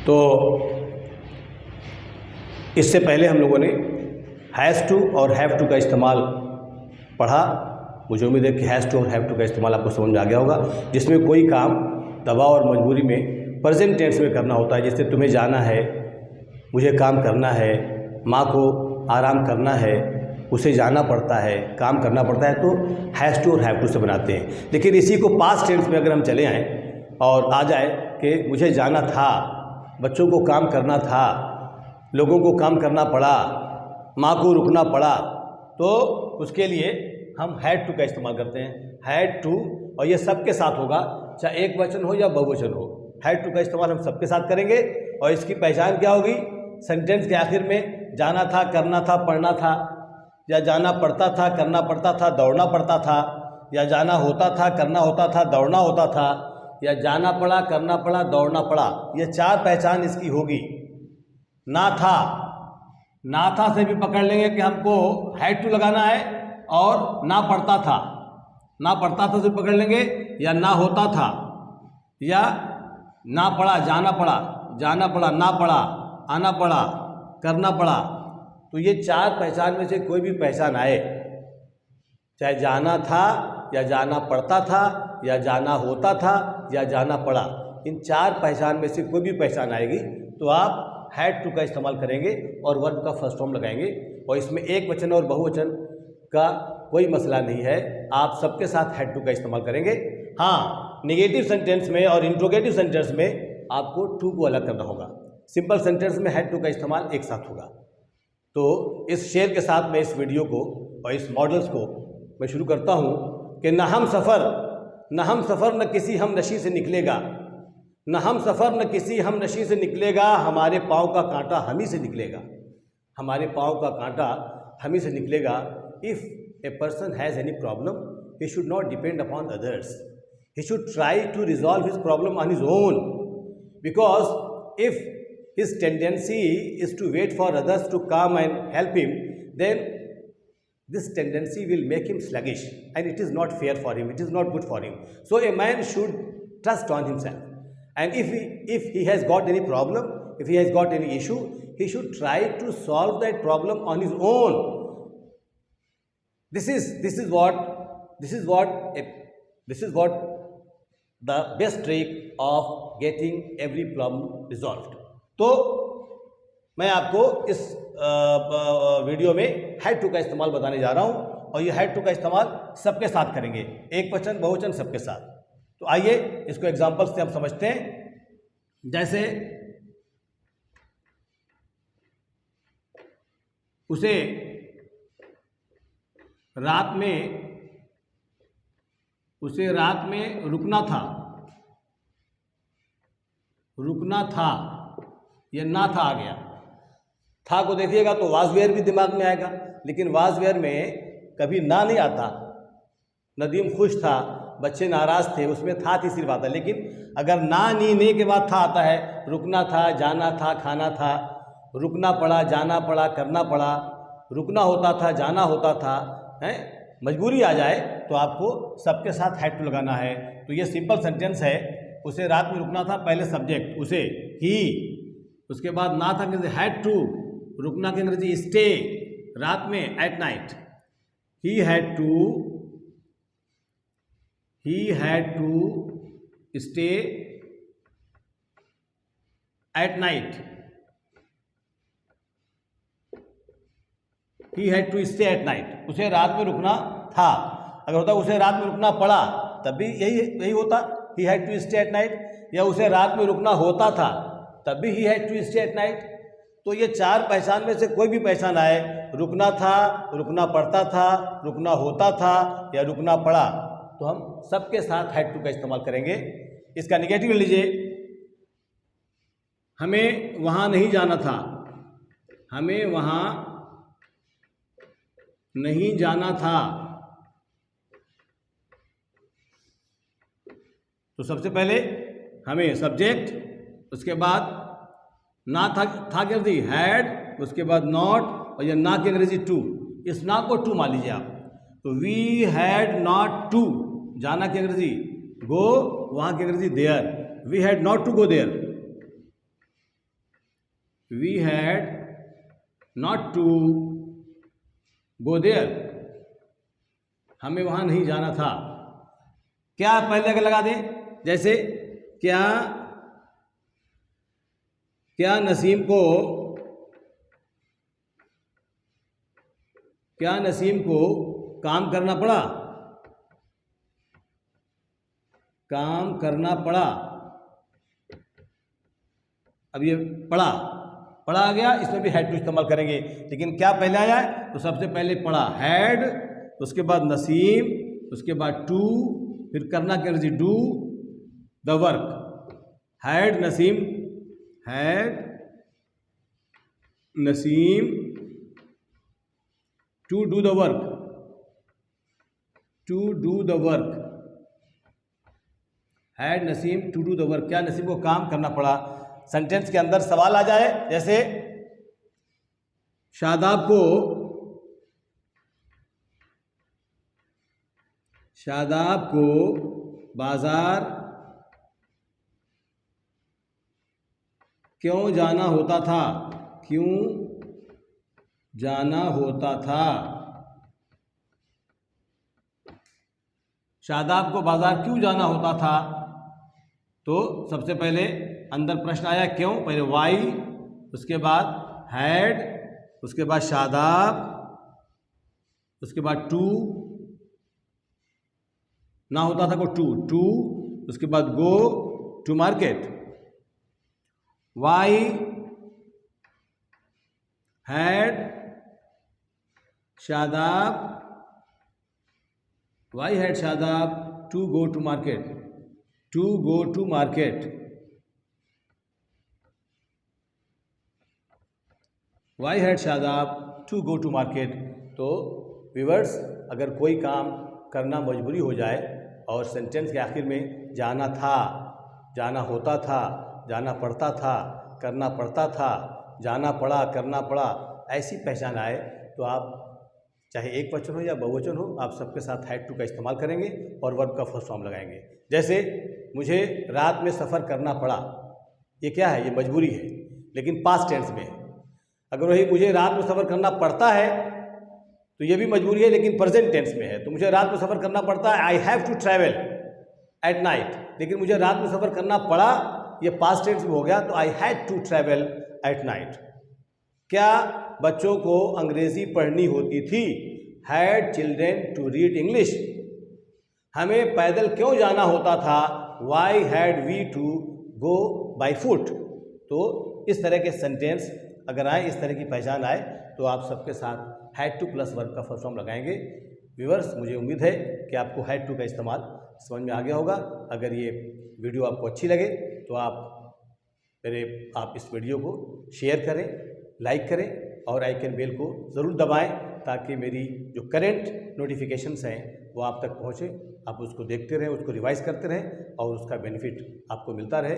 तो इससे पहले हम लोगों ने हैज़ टू और हैव टू का इस्तेमाल पढ़ा। मुझे उम्मीद है कि हैज़ टू और हैव टू का इस्तेमाल आपको समझ में आ गया होगा, जिसमें कोई काम दबाव और मजबूरी में प्रेजेंट टेंस में करना होता है। जैसे तुम्हें जाना है, मुझे काम करना है, माँ को आराम करना है, उसे जाना पड़ता है, काम करना पड़ता है, तो हैज़ टू और हैव टू से बनाते हैं। लेकिन इसी को पास्ट टेंस में अगर हम चले आएँ और आ जाए कि मुझे जाना था, बच्चों को काम करना था, लोगों को काम करना पड़ा, माँ को रुकना पड़ा, तो उसके लिए हम हैड टू का इस्तेमाल करते हैं। हैड टू, और ये सबके साथ होगा, चाहे एक वचन हो या बहुवचन हो। हैड टू का इस्तेमाल हम सबके साथ करेंगे और इसकी पहचान क्या होगी? सेंटेंस के आखिर में जाना था, करना था, पढ़ना था, या जाना पड़ता था, करना पड़ता था, दौड़ना पड़ता था, या जाना होता था, करना होता था, दौड़ना होता था, या जाना पड़ा, करना पड़ा, दौड़ना पड़ा। ये चार पहचान इसकी होगी। ना था, ना था से भी पकड़ लेंगे कि हमको हैड टू लगाना है, और ना पड़ता था, ना पड़ता था से पकड़ लेंगे, या ना होता था, या ना पड़ा, जाना पड़ा, जाना पड़ा, ना पड़ा, आना पड़ा, करना पड़ा। तो ये चार पहचान में से कोई भी पहचान आए, चाहे जाना था, या जाना पड़ता था, या जाना होता था, या जाना पड़ा, इन चार पहचान में से कोई भी पहचान आएगी तो आप हैड टू का इस्तेमाल करेंगे और वर्ब का फर्स्ट फॉर्म लगाएंगे। और इसमें एक वचन और बहुवचन का कोई मसला नहीं है, आप सबके साथ हैड टू का इस्तेमाल करेंगे। हाँ, नेगेटिव सेंटेंस में और इंट्रोगेटिव सेंटेंस में आपको टू को अलग करना होगा। सिंपल सेंटेंस में हैड टू का इस्तेमाल एक साथ होगा। तो इस शेयर के साथ मैं इस वीडियो को और इस मॉडल्स को मैं शुरू करता हूँ कि न हम सफ़र न किसी हम नशी से निकलेगा, न हम सफ़र न किसी हम नशी से निकलेगा, हमारे पाँव का कांटा हम ही से निकलेगा, हमारे पाँव का कांटा हम ही से निकलेगा। If a person has any problem he should not depend upon others, he should try to resolve his problem on his own, because if his tendency is to wait for others to come and help him, then this tendency will make him sluggish, and it is not fair for him, it is not good for him. So a man should trust on himself, and if he has got any problem, if he has got any issue, he should try to solve that problem on his own. This is what the best trick of getting every problem resolved. तो मैं आपको इस video में had to का इस्तेमाल बताने जा रहा हूं, और ये हैड टू का इस्तेमाल सबके साथ करेंगे, एक वचन बहुवचन सबके साथ। तो आइए इसको एग्जांपल से हम समझते हैं। जैसे उसे रात में रुकना था, ये ना था आ गया। था को देखिएगा तो वाज वेयर भी दिमाग में आएगा, लेकिन वाज वेयर में कभी ना नहीं आता। नदीम खुश था, बच्चे नाराज थे, उसमें था तीसरी बात है। लेकिन अगर ना नी ने के बाद था आता है, रुकना था, जाना था, खाना था, रुकना पड़ा, जाना पड़ा, करना पड़ा, रुकना होता था, जाना होता था, है मजबूरी आ जाए तो आपको सबके साथ हैड टू लगाना है। तो ये सिंपल सेंटेंस है। उसे रात में रुकना था, पहले सब्जेक्ट उसे ही, उसके बाद ना था अंग्रेजी हैड टू, रुकना के अंग्रेजी स्टे, रात में at night, he had to stay at night, he had to stay at night, उसे रात में रुकना था। अगर होता उसे रात में रुकना पड़ा तब भी यही होता, he had to stay at night, या उसे रात में रुकना होता था तब भी he had to stay at night. तो ये चार पहचान में से कोई भी पहचान आए, रुकना था, रुकना पड़ता था, रुकना होता था, या रुकना पड़ा, तो हम सबके साथ हैड टू का इस्तेमाल करेंगे। इसका निगेटिव लीजिए, हमें वहाँ नहीं जाना था, हमें वहाँ नहीं जाना था। तो सबसे पहले हमें सब्जेक्ट, उसके बाद ना था की अंग्रेजी हैड, उसके बाद नॉट, और ये ना की अंग्रेजी टू। इस ना को टू मान लीजिए आप। तो वी हैड नॉट टू, जाना की अंग्रेजी गो, वहाँ की अंग्रेजी there, we had not to go there. We had not to go there, हमें वहाँ नहीं जाना था। क्या पहले अगर लगा दें, जैसे क्या नसीम को काम करना पड़ा, अब ये पढ़ा आ गया, इसमें भी हैड टू इस्तेमाल करेंगे। लेकिन क्या पहले आया है, तो सबसे पहले पढ़ा हैड, उसके बाद नसीम, उसके बाद टू, फिर करना क्या, do the work. Had Naseem to do the work, had Naseem to do the work, क्या नसीम को काम करना पड़ा। सेंटेंस के अंदर सवाल आ जाए, जैसे शादाब को बाजार क्यों जाना होता था, शादाब को बाजार क्यों जाना होता था। तो सबसे पहले अंदर प्रश्न आया क्यों, पहले वाई, उसके बाद हैड, उसके बाद शादाब, उसके बाद टू, ना होता था को टू, उसके बाद go to market. Why had Shadab to go to market, why had Shadab to go to market. तो व्यूअर्स, अगर कोई काम करना मजबूरी हो जाए और सेंटेंस के आखिर में जाना था, जाना होता था, जाना पड़ता था, करना पड़ता था, जाना पड़ा, करना पड़ा, ऐसी पहचान आए तो आप चाहे एक वचन हो या बहुवचन हो, आप सबके साथ हैड टू का इस्तेमाल करेंगे और वर्ब का फर्स्ट फॉर्म लगाएंगे। जैसे मुझे रात में सफ़र करना पड़ा, ये क्या है, ये मजबूरी है, लेकिन पास्ट टेंस में है। अगर वही मुझे रात में सफ़र करना पड़ता है तो ये भी मजबूरी है, लेकिन प्रेजेंट टेंस में है। तो मुझे रात में सफ़र करना पड़ता है, I have to travel at night, लेकिन मुझे रात में सफ़र करना पड़ा, ये पास्ट टेंस में हो गया, तो I had to travel at night. क्या बच्चों को अंग्रेज़ी पढ़नी होती थी, had children to read English. हमें पैदल क्यों जाना होता था, why had we to go by foot. तो इस तरह के सेंटेंस अगर आए, इस तरह की पहचान आए, तो आप सबके साथ हैड टू प्लस वर्ब का फर्स्ट फॉर्म लगाएंगे। व्यूअर्स, मुझे उम्मीद है कि आपको हैड टू का इस्तेमाल समझ में आ गया होगा। अगर ये वीडियो आपको अच्छी लगे तो आप इस वीडियो को शेयर करें, लाइक करें और आइकन बेल को ज़रूर दबाएं, ताकि मेरी जो करंट नोटिफिकेशंस हैं वो आप तक पहुँचे, आप उसको देखते रहें, उसको रिवाइज करते रहें और उसका बेनिफिट आपको मिलता रहे।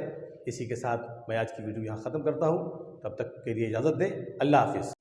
इसी के साथ मैं आज की वीडियो यहाँ ख़त्म करता हूँ। तब तक के लिए इजाज़त दें। अल्लाह हाफिज़।